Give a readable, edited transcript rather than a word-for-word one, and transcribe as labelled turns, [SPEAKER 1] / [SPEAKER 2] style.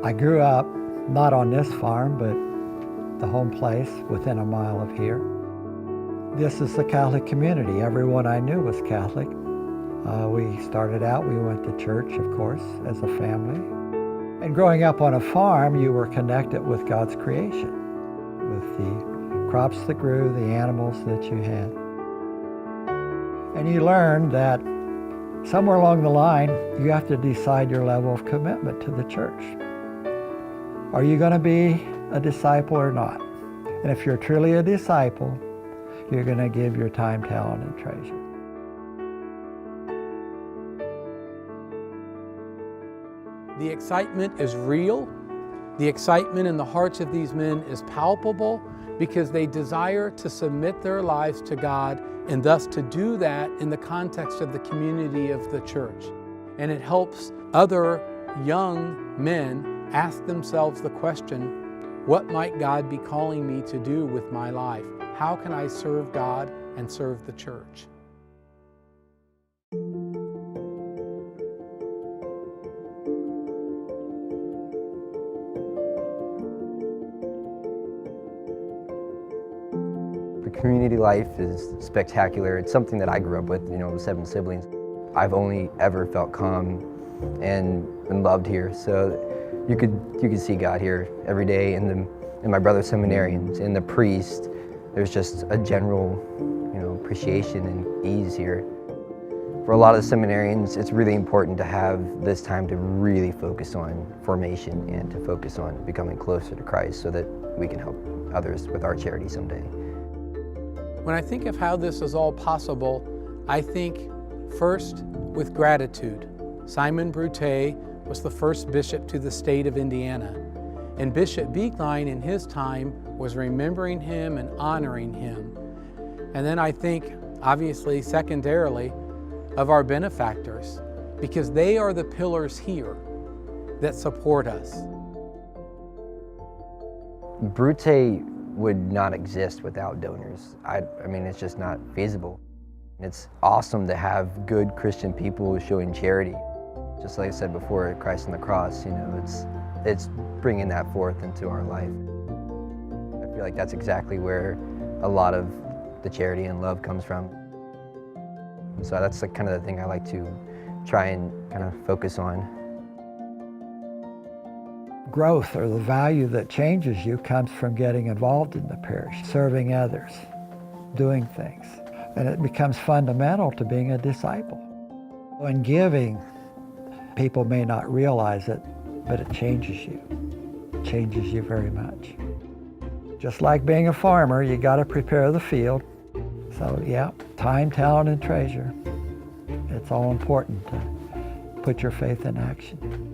[SPEAKER 1] I grew up not on this farm, but the home place within a mile of here. This is the Catholic community. Everyone I knew was Catholic. We started out, we went to church, of course, as a family. And growing up on a farm, you were connected with God's creation, with the crops that grew, the animals that you had. And you learned that somewhere along the line, you have to decide your level of commitment to the church. Are you going to be a disciple or not? And if you're truly a disciple, you're going to give your time, talent, and treasure.
[SPEAKER 2] The excitement is real. The excitement in the hearts of these men is palpable because they desire to submit their lives to God and thus to do that in the context of the community of the church. And it helps other young men ask themselves the question, what might God be calling me to do with my life? How can I serve God and serve the church?
[SPEAKER 3] The community life is spectacular. It's something that I grew up with, with 7 siblings. I've only ever felt calm and loved here. So you could see God here every day in my brother's seminarians, in the priest. There's just a general, appreciation and ease here. For a lot of the seminarians, it's really important to have this time to really focus on formation and to focus on becoming closer to Christ so that we can help others with our charity someday.
[SPEAKER 2] When I think of how this is all possible, I think first with gratitude. Simon Brute was the first bishop to the state of Indiana, and Bishop Beekline in his time was remembering him and honoring him. And then I think, obviously, secondarily, of our benefactors, because they are the pillars here that support us.
[SPEAKER 3] Brute would not exist without donors. I mean, it's just not feasible. It's awesome to have good Christian people showing charity. Just like I said before, Christ on the cross, it's bringing that forth into our life. I feel like that's exactly where a lot of the charity and love comes from. So that's kind of the thing I like to try and kind of focus on.
[SPEAKER 1] Growth, or the value that changes you, comes from getting involved in the parish, serving others, doing things. And it becomes fundamental to being a disciple. In giving, people may not realize it, but it changes you. It changes you very much. Just like being a farmer, you got to prepare the field. So yeah, time, talent, and treasure. It's all important to put your faith in action.